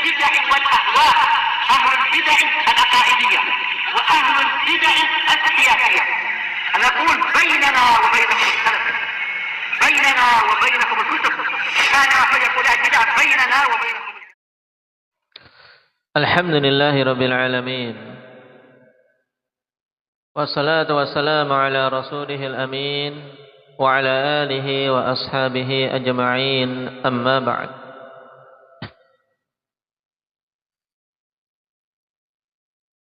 البدع والأهواء، أهل البدع العقائدية وأهل البدع السياسية. نقول بيننا وبينكم السلف، بيننا وبينكم الكتب، كان فيقول البدع بيننا وبينكم. الحمد لله رب العالمين، والصلاة والسلام على رسوله الأمين وعلى آله وأصحابه أجمعين، أما بعد.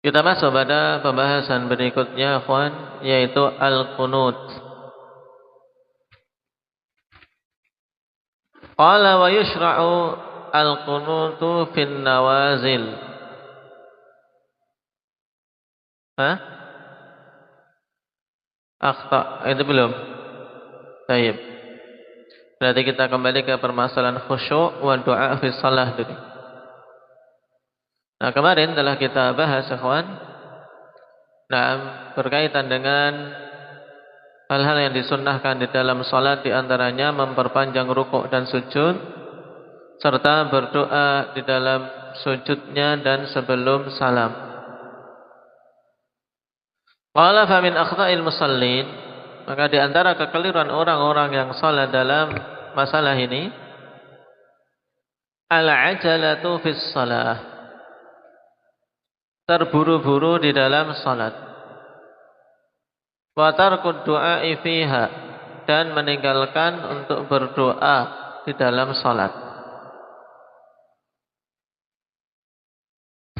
Kita masuk pada pembahasan berikutnya, akhwan, yaitu al-qunut. Qala wa yushra'u al-qunutu fin nawazil. Akhta, itu belum. Baik. Berarti kita kembali ke permasalahan khusyuk wa du'a fi shalah dulu. Nah, kemarin telah kita bahas, ikhwan, berkaitan dengan hal-hal yang disunnahkan di dalam salat, di antaranya memperpanjang rukuk dan sujud, serta berdoa di dalam sujudnya dan sebelum salam. Qala fa min akhta'il musallin, maka di antara kekeliruan orang-orang yang salat dalam masalah ini, al-ajalatu fis shalah, terburu-buru di dalam salat, wa tarkud du'a'i fiha, dan meninggalkan untuk berdoa di dalam salat.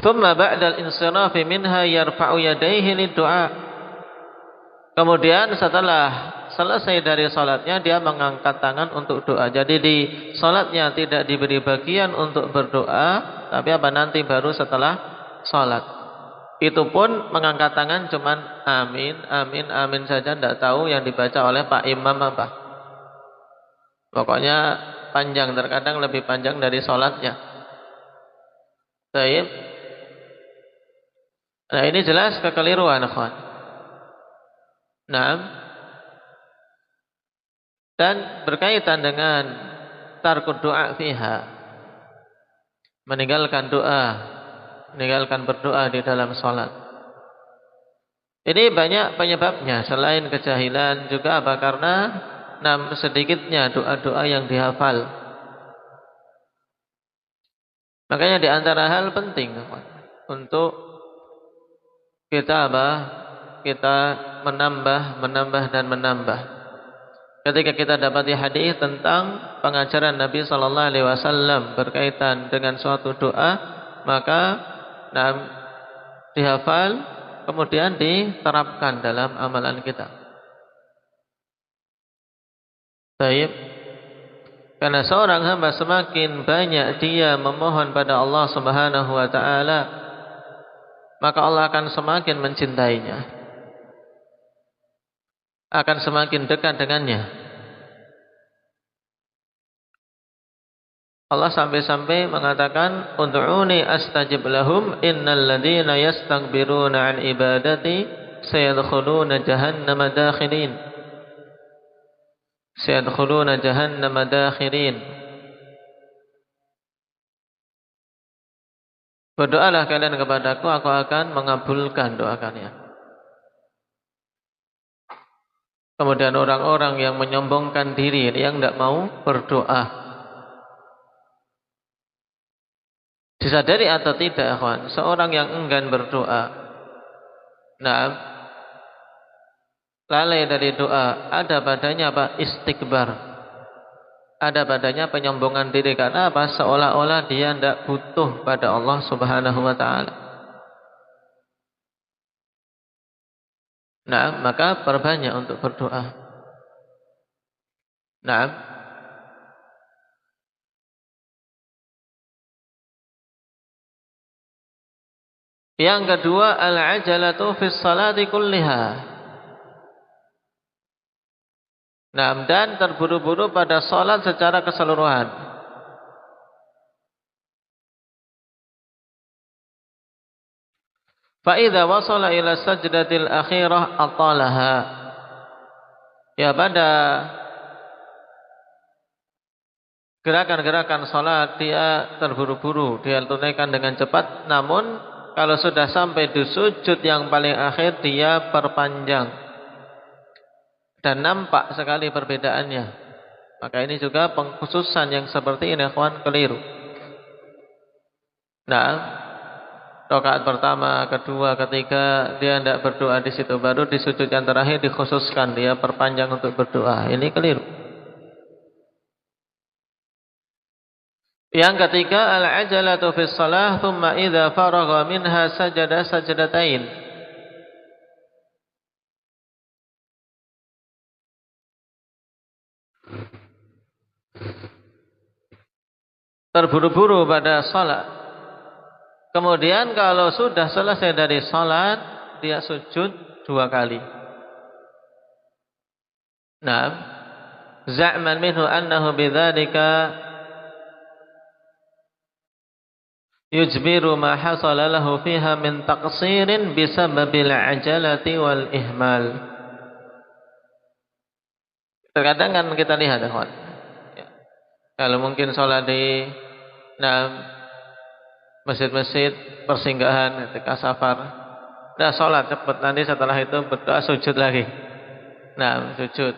Thumma ba'da al-insirafi minha yarfa'u yadayhi lid-du'a. Kemudian setelah selesai dari salatnya, dia mengangkat tangan untuk doa. Jadi di salatnya tidak diberi bagian untuk berdoa, tapi nanti baru setelah salat. Itu pun mengangkat tangan cuman amin, amin, amin saja, tidak tahu yang dibaca oleh Pak Imam apa. Pokoknya panjang, terkadang lebih panjang dari salatnya. Baik. Nah, ini jelas kekeliruan, akhwan. Dan berkaitan dengan tarkud doa fiha, meninggalkan doa, meninggalkan berdoa di dalam salat. Ini banyak penyebabnya, selain kejahilan juga karena sedikitnya doa-doa yang dihafal. Makanya di antara hal penting untuk kita kita menambah dan menambah. Ketika kita dapati hadis tentang pengajaran Nabi sallallahu alaihi wasallam berkaitan dengan suatu doa, maka dihafal, kemudian diterapkan dalam amalan kita. Baik. Karena seorang hamba semakin banyak dia memohon pada Allah Subhanahu wa taala, maka Allah akan semakin mencintainya, akan semakin dekat dengannya. Allah sampai-sampai mengatakan, "Ud'uni astajib lahum, innal ladzina yastakbiruna 'an ibadati sayadkhuluna jahannama dakhirin." Sayadkhuluna jahannama dakhirin. Berdoalah kalian kepadaku, aku akan mengabulkan doa kalian. Kemudian orang-orang yang menyombongkan diri, yang tidak mau berdoa, disadari atau tidak, akhwan, seorang yang enggan berdoa, lalai dari doa, ada padanya istikbar, ada padanya penyombongan diri. Karena seolah-olah dia tidak butuh pada Allah Subhanahu wa ta'ala. Maka perbanyak untuk berdoa. Yang kedua, al-ajalatu fis salati kulliha. Dan terburu-buru pada salat secara keseluruhan. Fa idza wasala ila sajdatil akhirah atalaha. Ya, pada gerakan-gerakan salat dia terburu-buru, dia tunaikan dengan cepat, namun kalau sudah sampai di sujud yang paling akhir dia perpanjang. Dan nampak sekali perbedaannya. Maka ini juga pengkhususan yang seperti ini ikhwan keliru. Nah, rakaat pertama, kedua, ketiga dia tidak berdoa di situ, baru di sujud yang terakhir dikhususkan dia perpanjang untuk berdoa. Ini keliru. Yang ketiga, al-ajalatu fi shalah thumma idza faragha minha sajada sajdatain. Terburu-buru pada salat. Kemudian kalau sudah selesai dari salat, dia sujud 2 kali. Nah, za'man minhu annahu bidzalika yujbiru ma hasala lahu fiha min taqsirin bisababil ajalati wal ihmal. Terkadang kan kita lihat ya, kalau mungkin sholat di masjid-masjid persinggahan ketika safar, dah sholat cepat, nanti setelah itu berdoa sujud lagi. Nah, sujud.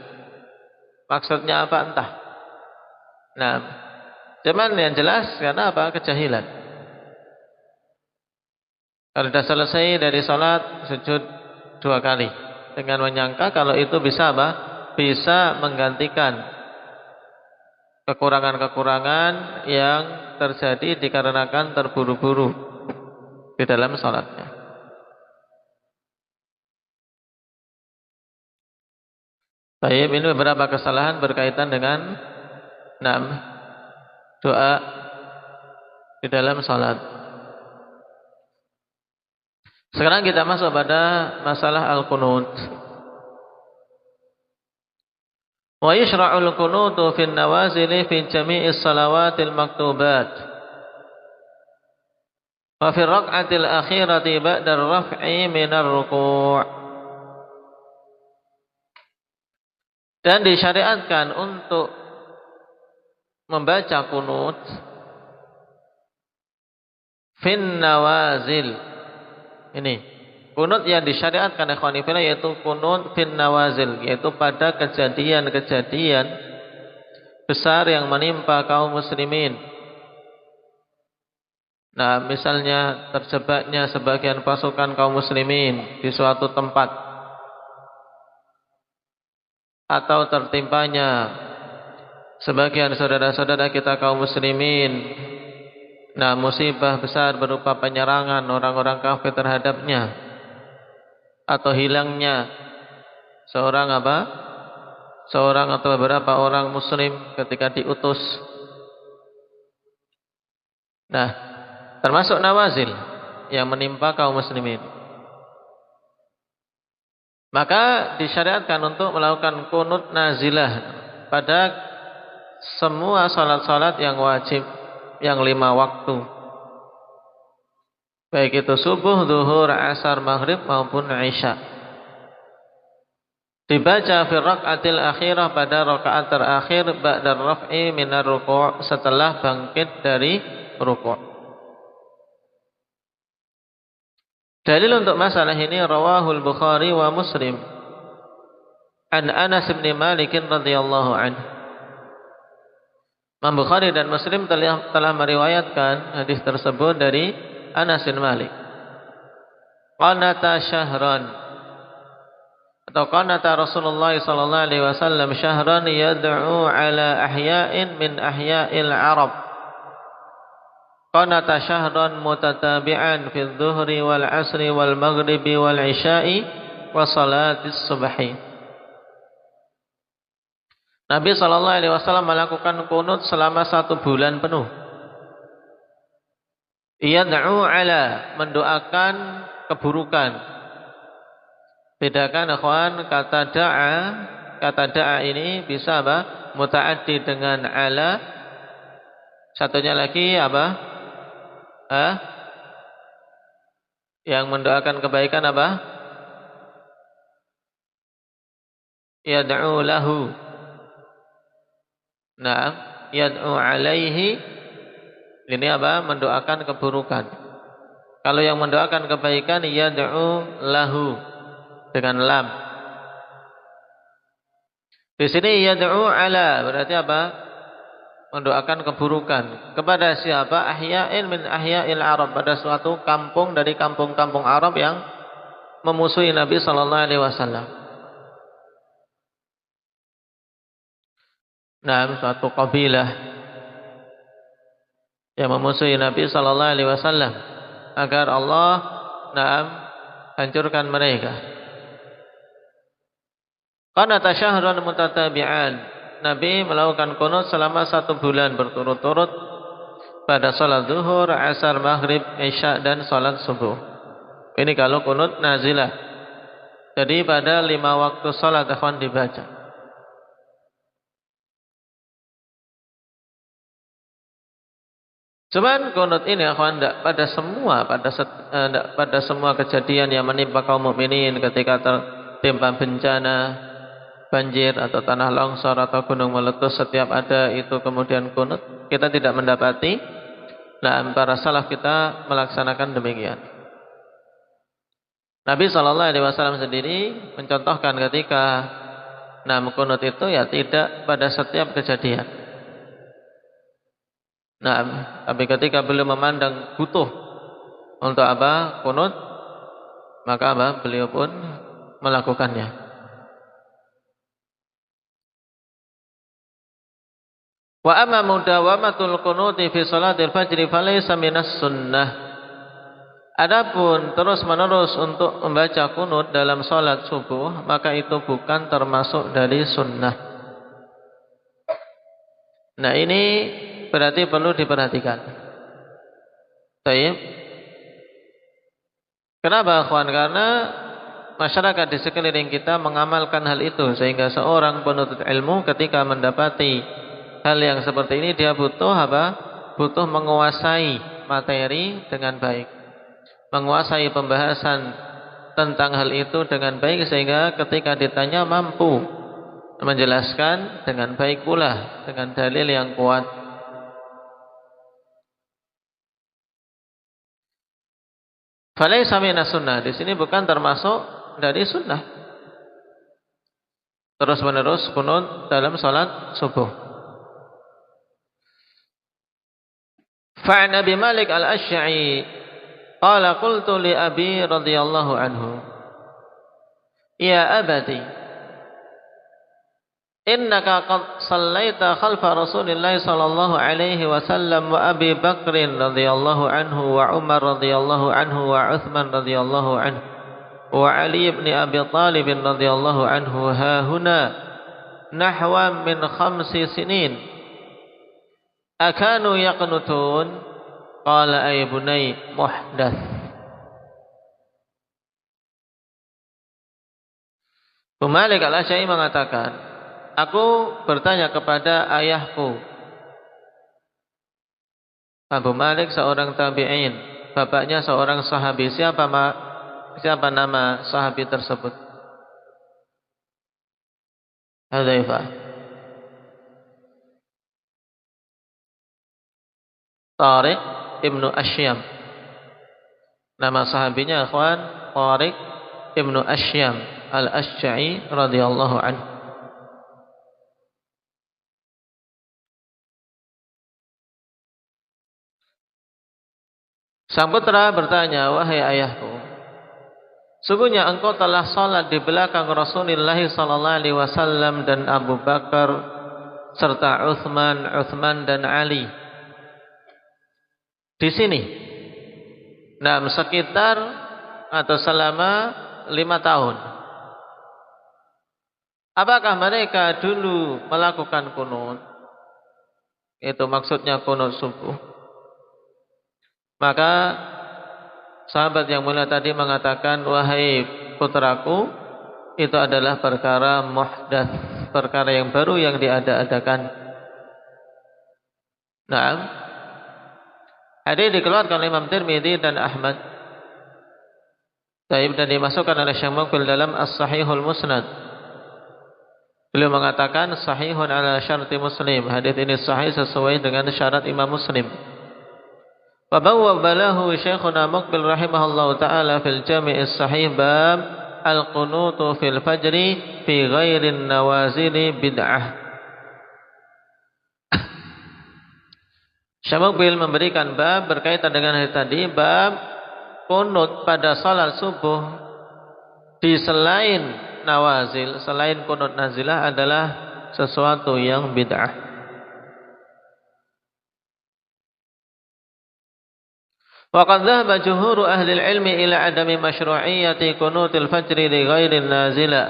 Maksudnya apa entah. Nah, cuman yang jelas karena apa? Kejahilan. Kalau sudah selesai dari sholat, sujud 2 kali dengan menyangka kalau itu bisa apa? Bisa menggantikan kekurangan-kekurangan yang terjadi dikarenakan terburu-buru di dalam salatnya. Baik, ini beberapa kesalahan berkaitan dengan doa di dalam salat. Sekarang kita masuk pada masalah al-qunut. Wa yashra'ul qunutu fi an-nawazil fi jami'is salawatil maktubat. Wa fi ar-rak'atil akhirati ba'da ar-raf'i min ar-ruku'. Dan disyariatkan untuk membaca kunut fin nawazil. Ini kunut yang disyariatkan ikhwan fillah yaitu kunut fin nawazil, yaitu pada kejadian-kejadian besar yang menimpa kaum muslimin. Nah, misalnya terjebaknya sebagian pasukan kaum muslimin di suatu tempat, atau tertimpanya sebagian saudara-saudara kita kaum muslimin musibah besar berupa penyerangan orang-orang kafir terhadapnya, atau hilangnya seorang atau beberapa orang muslim ketika diutus. Nah, termasuk nawazil yang menimpa kaum muslimin. Maka disyariatkan untuk melakukan kunut nazilah pada semua salat-salat yang wajib, yang 5 waktu. Baik itu subuh, zuhur, asar, maghrib maupun isya. Dibaca fi rak'atil akhirah pada rakaat terakhir ba'da raf'i minar ruku', setelah bangkit dari ruku'. Dalil untuk masalah ini rawahul Bukhari wa Muslim an Anas bin Malik radhiyallahu anhu. Imam Bukhari dan Muslim telah meriwayatkan hadis tersebut dari Anas bin Malik. Qanata syahran, atau qanata Rasulullah sallallahu alaihi wasallam syahran yad'u ala ahya'in min ahya'il Arab. Qanata syahran mutatabi'an fi adh-dhuhri wal 'asri wal maghribi wal 'isya'i wa salatis subhi. Nabi sallallahu alaihi wasallam melakukan kunut selama 1 bulan penuh. Yad'u ala, mendoakan keburukan. Bedakan ikhwan, kata da'a ini bisa apa? Muta'addi dengan ala. Satunya lagi apa? Yang mendoakan kebaikan apa? Yad'u lahu. Nah, yad'u alaihi, ini apa? Mendoakan keburukan. Kalau yang mendoakan kebaikan, yad'u lahu dengan lam. Di sini yad'u ala berarti apa? Mendoakan keburukan kepada siapa? Ahya'in min ahya'il Arab, pada suatu kampung dari kampung-kampung Arab yang memusuhi Nabi sallallahu alaihi wasallam. Nah, suatu kabilah yang memusuhi Nabi sallallahu alaihi wasallam agar Allah hancurkan mereka. Karena tasyahran mutatabi'an, Nabi melakukan kunut selama 1 bulan berturut-turut pada salat zuhur, asar, maghrib, isya dan salat subuh. Ini kalau kunut nazilah. Jadi pada 5 waktu salat akan dibaca. Cuman kunut ini akan tidak pada semua kejadian yang menimpa kaum mukminin ketika tertimpa bencana, banjir atau tanah longsor atau gunung meletus, setiap ada itu kemudian kunut. Kita tidak mendapati. Nah, para salaf kita melaksanakan demikian. Nabi SAW sendiri mencontohkan ketika kunut itu ya tidak pada setiap kejadian. Nah, tapi ketika beliau memandang butuh untuk apa? Kunut, maka apa? Beliau pun melakukannya. Wa amma mudawamatul qunuti fi salatil fajri falaysa minas sunnah. Adapun terus-menerus untuk membaca kunut dalam salat subuh, maka itu bukan termasuk dari sunnah. Nah, ini berarti perlu diperhatikan. Baik. Kenapa, akhwan? Karena masyarakat di sekeliling kita mengamalkan hal itu, sehingga seorang penuntut ilmu ketika mendapati hal yang seperti ini, dia butuh apa? Butuh menguasai materi dengan baik, menguasai pembahasan tentang hal itu dengan baik, sehingga ketika ditanya mampu menjelaskan dengan baik pula, dengan dalil yang kuat. Falaysa minas sunnah, di sini bukan termasuk dari sunnah. Terus menerus kunut dalam salat subuh. Fa'an Abi Malik al-Asy'a'i qala qultu li Abi radhiyallahu anhu, ya abati, innaka qad sallaita khalfa Rasulillah sallallahu alaihi wasallam wa Abi Bakr radhiyallahu anhu wa Umar radhiyallahu anhu wa Uthman radhiyallahu anhu wa Ali ibn Abi Talib radhiyallahu anhu ha huna nahwa min 5 sinin. Akanu yaqnutun? Qala ay bunay muhdath. Abu Malik al-Asy'a'i mengatakan, aku bertanya kepada ayahku. Abu Malik seorang tabi'in, bapaknya seorang sahabi. Siapa nama sahabi tersebut? Hudzaifah. Tariq ibnu Asyam. Nama sahabinya, akhwan, Tariq ibnu Asyam al-Asy'a'i radhiyallahu anhu. Sang putra bertanya, wahai ayahku, sungguhnya engkau telah salat di belakang Rasulullah sallallahu alaihi wasallam dan Abu Bakar serta Uthman dan Ali di sini. Nah, sekitar atau selama 5 tahun. Apakah mereka dulu melakukan kunut? Itu maksudnya kunut subuh. Maka sahabat yang mulia tadi mengatakan, wahai putraku, itu adalah perkara muhdats, perkara yang baru yang diada-adakan. Nah, hadis dikeluarkan oleh Imam Tirmidzi dan Ahmad. Dan dimasukkan oleh Syekh Muqbil dalam As-Sahihul Musnad. Beliau mengatakan sahihun ala syarti Muslim. Hadis ini sahih sesuai dengan syarat Imam Muslim. Wa bawwabalahu Syekhuna Muqbil rahimahullahu taala fil Jami' sahih bab al-qunutu fil fajri fi ghairin nawazili bid'ah. Syekh Muqbil memberikan bab berkaitan dengan hadis tadi, bab kunut pada salat subuh di selain nawazil, selain kunut nazilah adalah sesuatu yang bid'ah. Wa qad dhahaba jumhur ahli al-ilmi ila adami masyru'iyyati kunutil fajri li ghairi nazilah.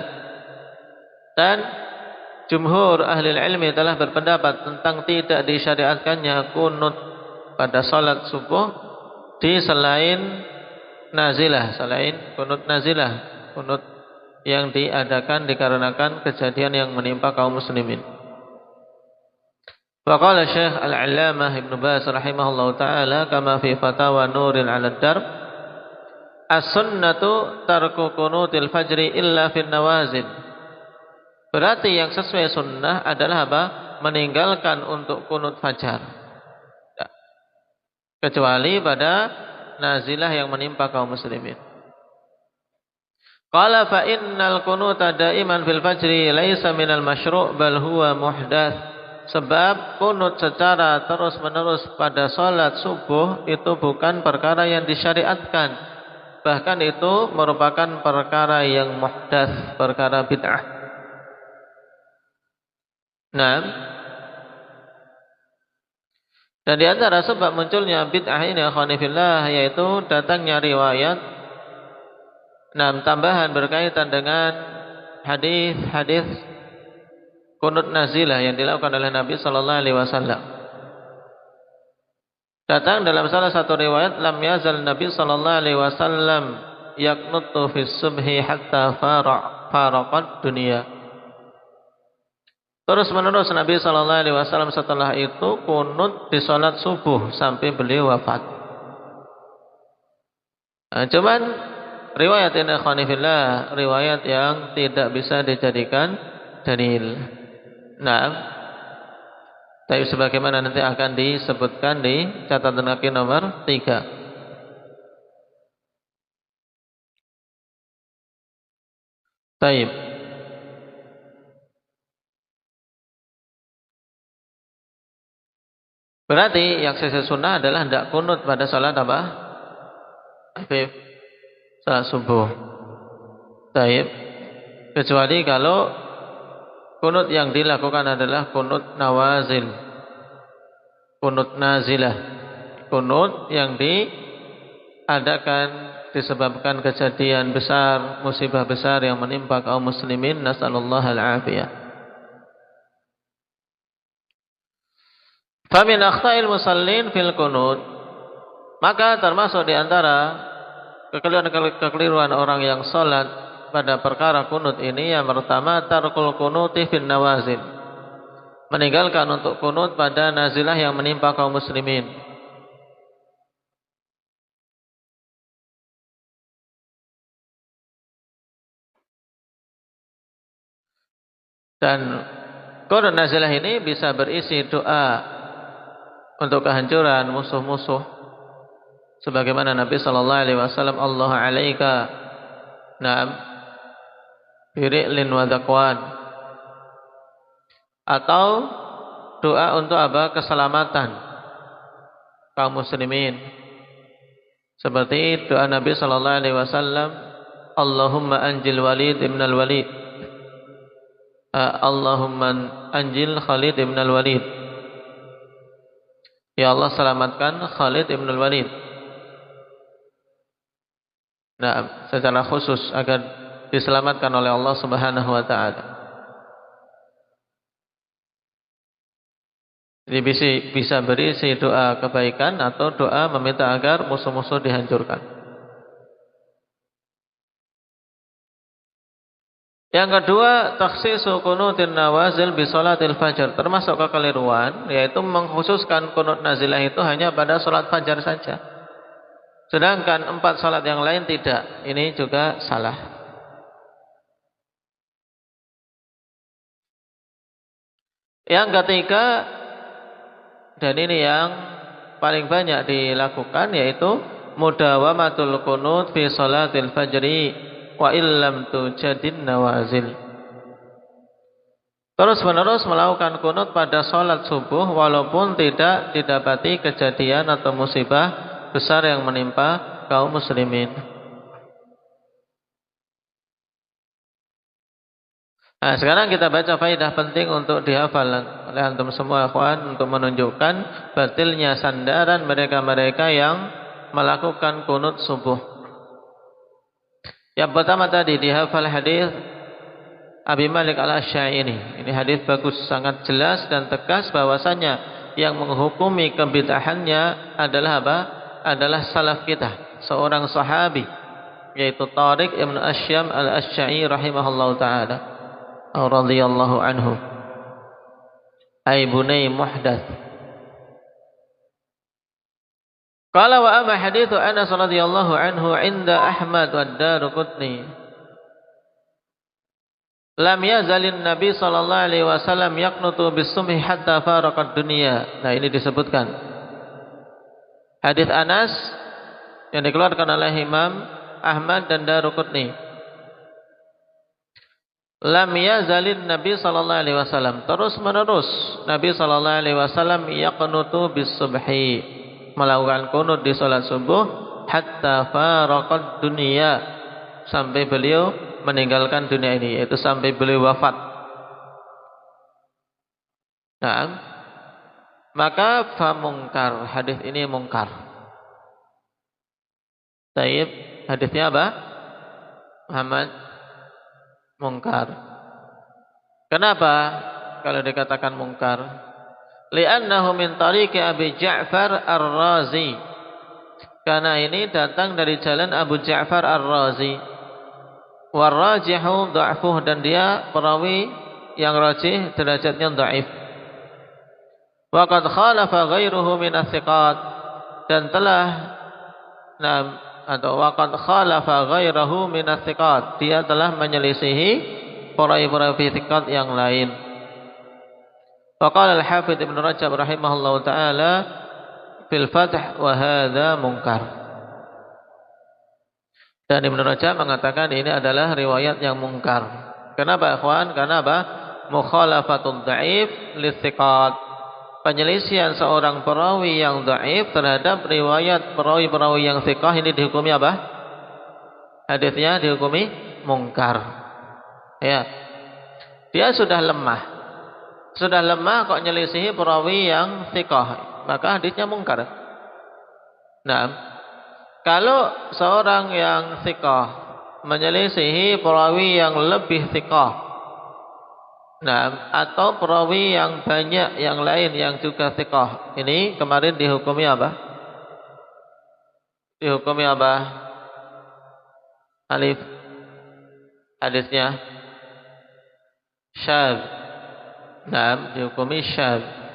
Dan jumhur ahli al-ilmi telah berpendapat tentang tidak disyariatkannya kunut pada salat subuh di selain nazilah, selain kunut nazilah, kunut yang diadakan dikarenakan kejadian yang menimpa kaum muslimin. Wa qala Syekh Al-'Allamah Ibnu Baz rahimahullahu taala kama fi Fatawa Nuril 'ala Darb, as-sunnatu tarku kunutil fajri illa fin nawazil. Berarti yang sesuai sunnah adalah apa? Meninggalkan untuk kunut fajar. Kecuali pada nazilah yang menimpa kaum muslimin. Qala fa innal qunuta da'iman fil fajri laisa minal masyru' bal huwa muhdats. Sebab kunut secara terus-menerus pada salat subuh itu bukan perkara yang disyariatkan. Bahkan itu merupakan perkara yang muhdats, perkara bid'ah. Nah, dan di antara sebab munculnya bid'ah ini khonifillah yaitu datangnya riwayat tambahan berkaitan dengan hadis-hadis kunut nazilah yang dilakukan oleh Nabi sallallahu alaihi wasallam. Datang dalam salah satu riwayat, lam yazal Nabi sallallahu alaihi wasallam yaqnutu fi subhi hatta faraqat dunia. Terus menerus Nabi sallallahu alaihi wasallam setelah itu kunut di salat subuh sampai beliau wafat. Cuman riwayat ini khonifillah, riwayat yang tidak bisa dijadikan dalil. Nah, tapi sebagaimana nanti akan disebutkan di catatan kaki nomor 3. Taib. Berarti yang sesuai sunnah adalah hendak kunut pada salat apa? Salat subuh. Taib. Kecuali kalau kunut yang dilakukan adalah kunut nawazil, kunut nazilah, kunut yang diadakan disebabkan kejadian besar, musibah besar yang menimpa kaum muslimin. Nasallallahu al-afiyah. Famin akhta'il musallin fil kunut, maka termasuk di antara kekeliruan orang yang salat pada perkara kunut ini, yang pertama tarkul kunuti fin nawazil, meninggalkan untuk kunut pada nazilah yang menimpa kaum muslimin. Dan kunut nazilah ini bisa berisi doa untuk kehancuran musuh-musuh, sebagaimana Nabi sallallahu alaihi wasallam, Allah alaika na'am biri'lin wa dhaqwan, atau doa untuk apa? Keselamatan kaum muslimin, seperti doa Nabi sallallahu alaihi wasallam, Allahumma anjil Walid ibn al-Walid, Allahumma anjil Khalid ibn al-Walid, ya Allah selamatkan Khalid ibn al-Walid. Nah, secara khusus agar diselamatkan oleh Allah Subhanahu wa taala. Jadi bisa berisi doa kebaikan atau doa meminta agar musuh-musuh dihancurkan. Yang kedua, takhsisu kunutin nawazil bi sholatil fajar, termasuk kekeliruan yaitu mengkhususkan kunut nazilah itu hanya pada salat fajar saja. Sedangkan 4 salat yang lain tidak. Ini juga salah. Yang ketiga, dan ini yang paling banyak dilakukan, yaitu mudawamatul qunut fi salatil fajri wa illam tujadin nawazil. Terus menerus melakukan kunut pada salat subuh walaupun tidak didapati kejadian atau musibah besar yang menimpa kaum muslimin. Nah, sekarang kita baca faedah penting untuk dihafal oleh antum semua akhwan, untuk menunjukkan batilnya sandaran mereka-mereka yang melakukan kunut subuh. Yang pertama tadi dihafal hadis Abi Malik Al-Asy'ari. Ini hadis bagus, sangat jelas dan tegas bahwasanya yang menghukumi kebid'ahannya adalah apa? Adalah salaf kita, seorang sahabi, yaitu Tariq Ibn Asyam Al-Asy'ari rahimahullahu taala radhiyallahu anhu, ay bunay muhdath. Qala wa amma hadithu Anas radhiyallahu anhu 'inda Ahmad wa Ad-Darqutni, lam yazalin Nabi sallallahu alaihi wasallam yaqnutu bis-subhi hatta faraqad dunya. Nah, ini disebutkan hadis Anas yang dikeluarkan oleh Imam Ahmad dan Darqutni. Lam yazalin Nabi sallallahu alaihi wasallam, terus menerus Nabi sallallahu alaihi wasallam yaqnutu bis-subhi, melakukan kunut di salat subuh, hatta faraqad dunya, sampai beliau meninggalkan dunia ini, yaitu sampai beliau wafat. Nah, maka fa mungkar, hadis ini mungkar. Taib, hadisnya apa? Muhammad, mungkar. Kenapa kalau dikatakan mungkar? Li'annahu min tariqi Abi Ja'far Ar-Razi. Karena ini datang dari jalan Abu Ja'far Ar-Razi. Warrajihu dha'fuh, dan dia perawi yang rajih derajatnya dhaif. Wa qad khalafa ghairuhu min as-siqat, dan telah atau waqad khalafa ghairahu min as-siqat, dia telah menyelisihi perawi-perawi thiqat yang lain. Faqala al-Hafidz Ibnu Rajab rahimahullahu taala fil Fath, wa hadza munkar. Dan Ibnu Rajab mengatakan ini adalah riwayat yang mungkar. Kenapa ikhwan? Karena apa? Mukhalafatul dhaif lis-siqat. Penyelisihan seorang perawi yang dhaif terhadap riwayat perawi-perawi yang thiqah, ini dihukumi apa? Hadisnya dihukumi mungkar. Ya. Dia sudah lemah. Sudah lemah kok nyelisihi perawi yang thiqah, maka hadisnya mungkar. Nah, kalau seorang yang thiqah menyelisihi perawi yang lebih thiqah, nah, atau perawi yang banyak yang lain yang juga thiqah, ini kemarin dihukumi apa? Dihukumi apa? Alif. Hadisnya syadz. Nah, dihukumi syadz.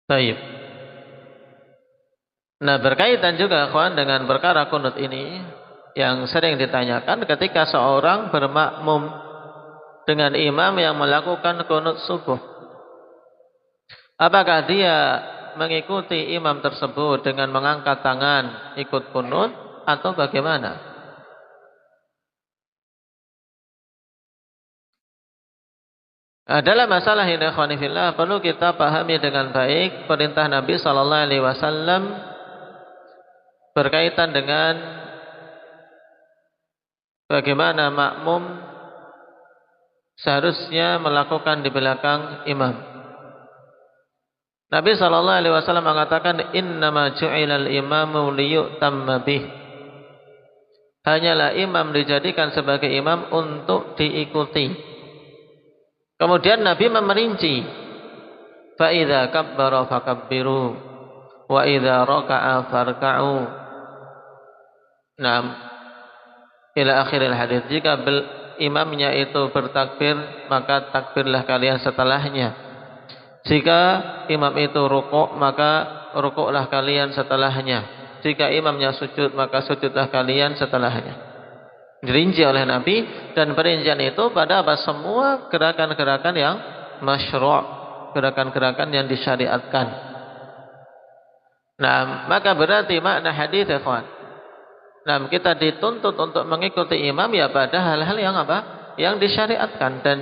Baik. Nah, berkaitan juga kawan dengan perkara kunut ini yang sering ditanyakan ketika seorang bermakmum dengan imam yang melakukan kunut subuh. Apakah dia mengikuti imam tersebut dengan mengangkat tangan ikut kunut atau bagaimana? Dalam masalah ini ikhwani fillah perlu kita pahami dengan baik perintah Nabi sallallahu alaihi wasallam berkaitan dengan bagaimana makmum seharusnya melakukan di belakang imam. Nabi sallallahu alaihi wasallam mengatakan, "Innama ju'ilal imamu liyu'tamma bih." Hanyalah imam dijadikan sebagai imam untuk diikuti. Kemudian Nabi memerinci, "Fa idza kabbara fakabbiru wa idza raka'a farka'u." Naam, ila akhiril hadis. Jika imamnya itu bertakbir, maka takbirlah kalian setelahnya. Jika imam itu rukuk, maka rukuklah kalian setelahnya. Jika imamnya sujud, maka sujudlah kalian setelahnya. dirinci oleh Nabi, dan perincian itu pada apa? Semua gerakan-gerakan yang masyru', gerakan-gerakan yang disyariatkan. Nah, maka berarti makna hadis ikhwan. Nah, kita dituntut untuk mengikuti imam ya pada hal-hal yang apa? Yang disyariatkan. Dan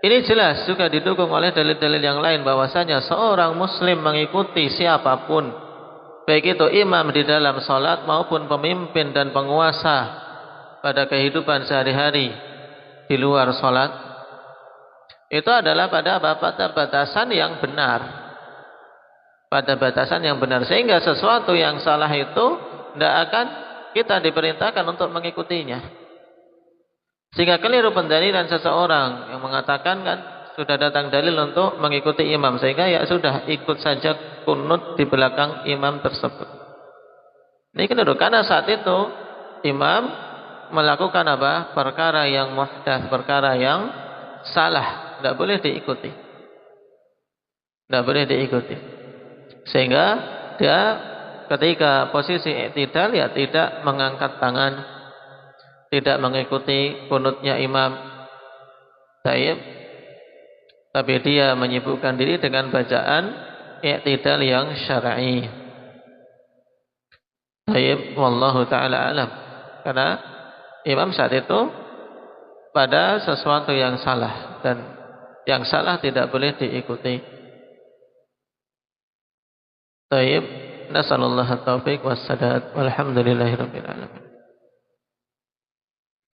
ini jelas juga didukung oleh dalil-dalil yang lain bahwasanya seorang muslim mengikuti siapapun, baik itu imam di dalam salat maupun pemimpin dan penguasa pada kehidupan sehari-hari di luar salat, itu adalah pada apa? Pada batasan yang benar. Pada batasan yang benar, sehingga sesuatu yang salah itu tidak akan kita diperintahkan untuk mengikutinya. Sehingga keliru pendalilan seseorang yang mengatakan kan sudah datang dalil untuk mengikuti imam, sehingga ya sudah ikut saja kunut di belakang imam tersebut. Ini keliru, karena saat itu imam melakukan apa? Perkara yang muhdath, perkara yang salah, tidak boleh diikuti. Tidak boleh diikuti. Sehingga dia ketika posisi i'tidal ya tidak mengangkat tangan, tidak mengikuti kunutnya imam. Tapi dia menyibukkan diri dengan bacaan i'tidal yang syar'i. Wallahu taala alam. Karena imam saat itu pada sesuatu yang salah, dan yang salah tidak boleh diikuti. Taib, nasallallahu taufiq wassadad, walhamdulillahirabbil alamin.